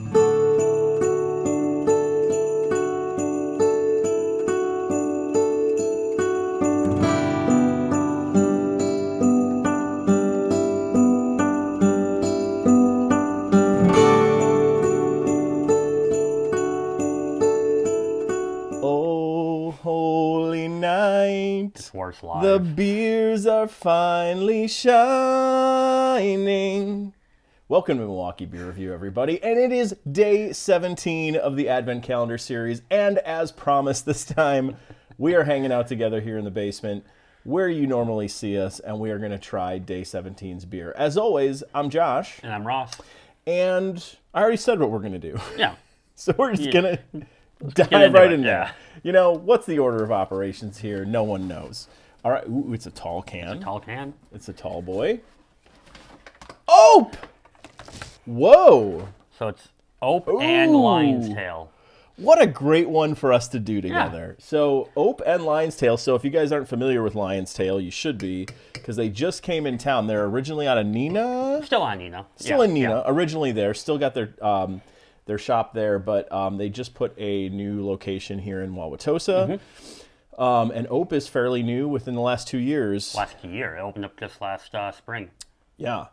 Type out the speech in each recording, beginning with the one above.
Live. The beers are finally shining. Welcome to Milwaukee Beer Review, everybody. And it is day 17 of the Advent Calendar series. And as promised this time, we are hanging out together here in the basement where you normally see us. And we are going to try day 17's beer. As always, I'm Josh. And I'm Ross. And I already said what we're going to do. Yeah. So we're just going to dive right in there. Yeah. You know, what's the order of operations here? No one knows. All right, ooh, it's a tall can. It's a tall can. It's a tall boy. Ope! Whoa! So it's Ope and Lion's Tail. What a great one for us to do together. Yeah. So Ope and Lion's Tail. So if you guys aren't familiar with Lion's Tail, you should be, because they just came in town. They're originally out of Neenah. Still on Neenah. Still in Neenah. Yeah. Originally there. Still got their shop there, but they just put a new location here in Wauwatosa. Mm-hmm. And Ope is fairly new within the last 2 years. Last year. It opened up just last spring. Yeah.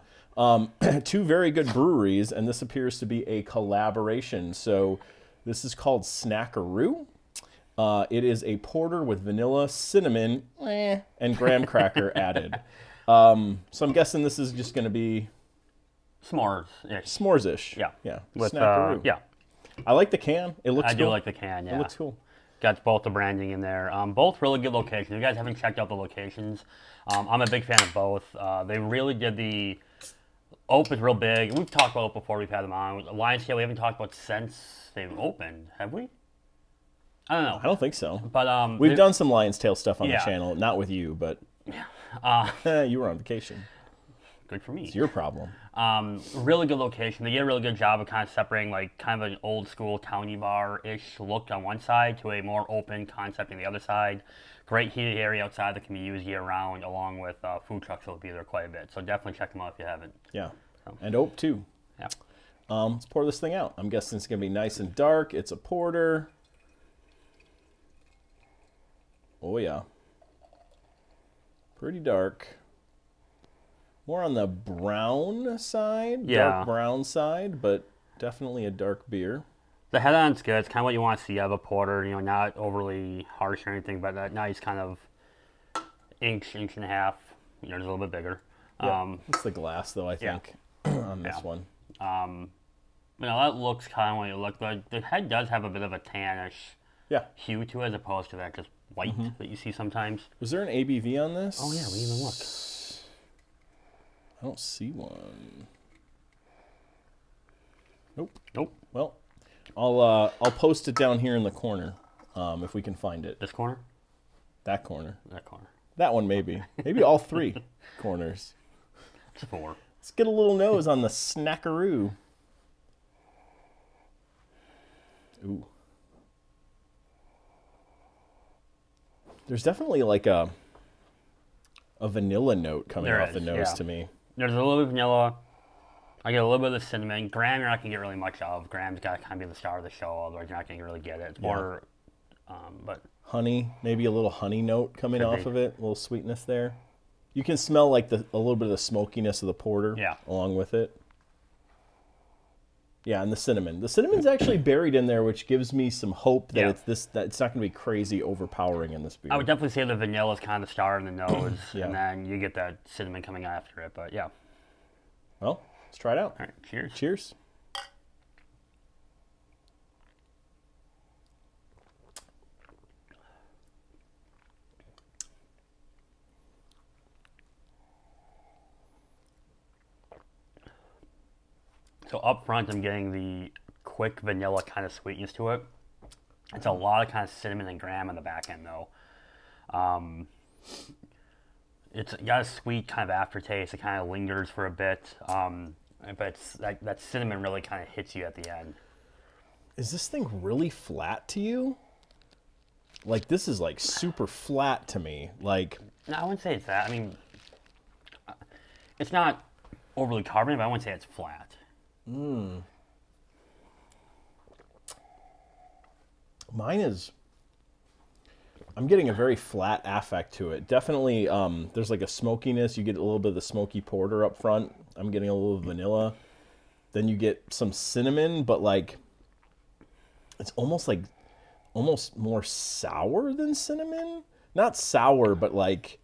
Two very good breweries, and this appears to be a collaboration. So this is called Snackeroo. It is a porter with vanilla, cinnamon, and graham cracker added. So I'm guessing this is just going to be... S'mores-ish. S'mores-ish. Yeah. Yeah. With, Snackeroo. Yeah. I like the can. It looks cool. I do like the can, yeah. It looks cool. Got both the branding in there. Both really good locations. If you guys haven't checked out the locations, I'm a big fan of both. They really did the... Ope is real big. We've talked about it before we've had them on. Lion's Tail we haven't talked about since they've opened, have we? I don't know. I don't think so. But we've done some Lion's Tail stuff on the channel. Not with you, but you were on vacation. Good for me. It's your problem. Really good location. They did a really good job of kind of separating like kind of an old school towny bar-ish look on one side to a more open concept on the other side. Great heated area outside that can be used year-round, along with food trucks that will be there quite a bit. So definitely check them out if you haven't. Yeah, and Ope too. Yeah. Let's pour this thing out. I'm guessing it's going to be nice and dark. It's a porter. Oh yeah. Pretty dark. More on the brown side, dark brown side, but definitely a dark beer. The head-on's good. It's kind of what you want to see out of a porter. You know, not overly harsh or anything, but that nice kind of inch and a half. You know, it's a little bit bigger. Yeah, it's the glass, though, I think, on this one. You know, that looks kind of what you look like. The head does have a bit of a tannish hue to it, as opposed to that just white that you see sometimes. Was there an ABV on this? Oh, yeah, we even look. I don't see one. Nope. Well, I'll post it down here in the corner, if we can find it. This corner? That corner. That corner. That one maybe. Maybe all three corners. It's 4. Let's get a little nose on the Snackeroo. Ooh. There's definitely like a vanilla note coming off the nose to me. There's a little bit of vanilla. I get a little bit of the cinnamon. Graham, you're not going to get really much of. Graham's got to kind of be the star of the show, otherwise you're not going to really get it. It's more, but... Honey, maybe a little honey note coming off of it, a little sweetness there. You can smell like a little bit of the smokiness of the porter along with it. Yeah, and the cinnamon. The cinnamon's actually buried in there, which gives me some hope that it's not going to be crazy overpowering in this beer. I would definitely say the vanilla is kind of the star in the nose, and then you get that cinnamon coming after it. But yeah. Well, let's try it out. All right, cheers. Cheers. So up front, I'm getting the quick vanilla kind of sweetness to it. It's a lot of kind of cinnamon and graham on the back end, though. It's got a sweet kind of aftertaste. It kind of lingers for a bit, but it's, that cinnamon really kind of hits you at the end. Is this thing really flat to you? Like, this is like super flat to me. Like, no, I wouldn't say it's that. I mean, it's not overly carbonated, but I wouldn't say it's flat. Mine is, I'm getting a very flat affect to it. Definitely, there's like a smokiness. You get a little bit of the smoky porter up front. I'm getting a little vanilla. Then you get some cinnamon, but like, it's almost more sour than cinnamon. Not sour, but like,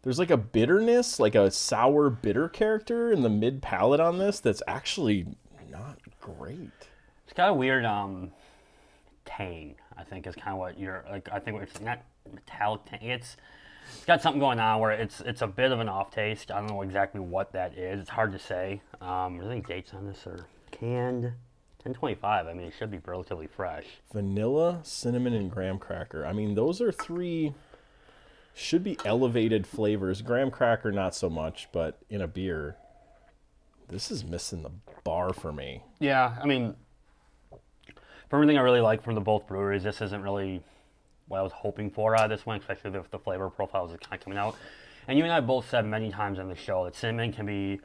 there's like a bitterness, like a sour bitter character in the mid palate on this that's actually not great. It's got a weird tang, I think, is kind of what you're like. I think it's not metallic tang. It's got something going on where it's a bit of an off taste. I don't know exactly what that is. It's hard to say. Are there any dates on this or canned? 10/25. I mean, it should be relatively fresh. Vanilla, cinnamon, and graham cracker. I mean, those are three should be elevated flavors. Graham cracker, not so much, but in a beer, this is missing the bar for me. Yeah, I mean, for everything I really like from the both breweries, this isn't really what I was hoping for out of this one, especially if the flavor profiles are kind of coming out. And you and I both said many times on the show that cinnamon can be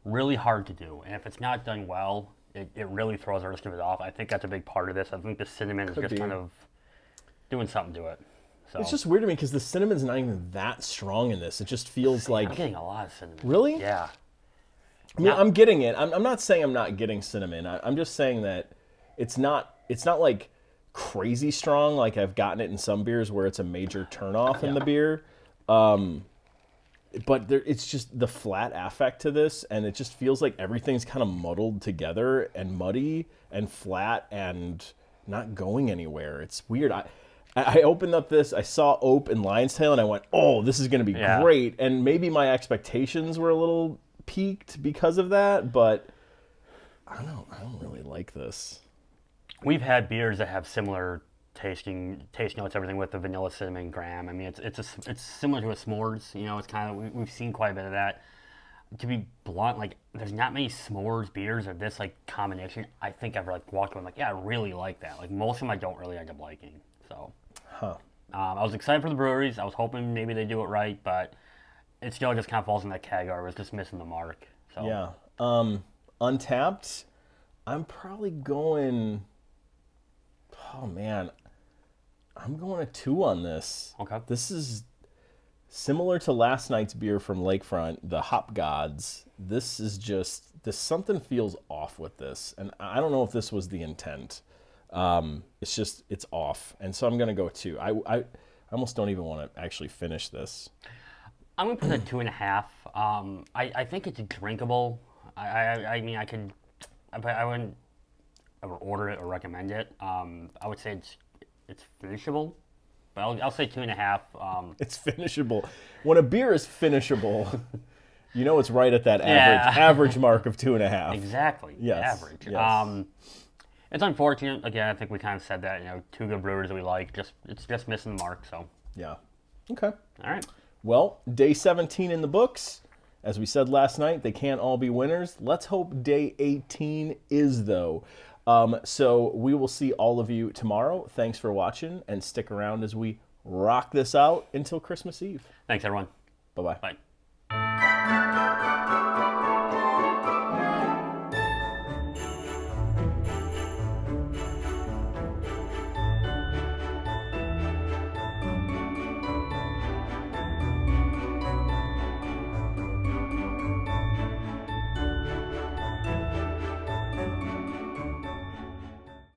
really hard to do. And if it's not done well, it really throws the rest of it off. I think that's a big part of this. I think the cinnamon is just kind of doing something to it. So. It's just weird to me because the cinnamon's not even that strong in this. It just feels like... I'm getting a lot of cinnamon. Really? Yeah. I mean, I'm getting it. I'm not saying I'm not getting cinnamon. I'm just saying that it's not like crazy strong like I've gotten it in some beers where it's a major turnoff in the beer. But it's just the flat affect to this, and it just feels like everything's kind of muddled together and muddy and flat and not going anywhere. It's weird. I opened up this, I saw Ope and Lion's Tail, and I went, oh, this is going to be great. And maybe my expectations were a little peaked because of that, but I don't really like this. We've had beers that have similar taste notes, everything with the vanilla, cinnamon, graham. I mean, it's similar to a s'mores. You know, it's kind of we've seen quite a bit of that. To be blunt, like there's not many s'mores beers of this like combination. I think I've like walked away and like, yeah, I really like that. Like most of them, I don't really end up liking. So, I was excited for the breweries. I was hoping maybe they do it right, but it still just kind of falls in that category. It was just missing the mark. So yeah, Untappd. I'm probably going. Oh man. I'm going a 2 on this. Okay. This is similar to last night's beer from Lakefront, the Hop Gods. This is just, something feels off with this. And I don't know if this was the intent. It's off. And so I'm going to go 2. I almost don't even want to actually finish this. I'm going to put a 2.5. I think it's drinkable. I mean, I wouldn't ever order it or recommend it. I would say it's finishable, but I'll say 2.5. It's finishable. When a beer is finishable, you know it's right at that average mark of 2.5. Exactly. Yes. Average. Yes. It's unfortunate. Again, I think we kind of said that. You know, 2 good brewers that we like. It's just missing the mark. So. Yeah. Okay. All right. Well, day 17 in the books. As we said last night, they can't all be winners. Let's hope day 18 is, though. So we will see all of you tomorrow. Thanks for watching, and stick around as we rock this out until Christmas Eve. Thanks, everyone. Bye-bye. Bye.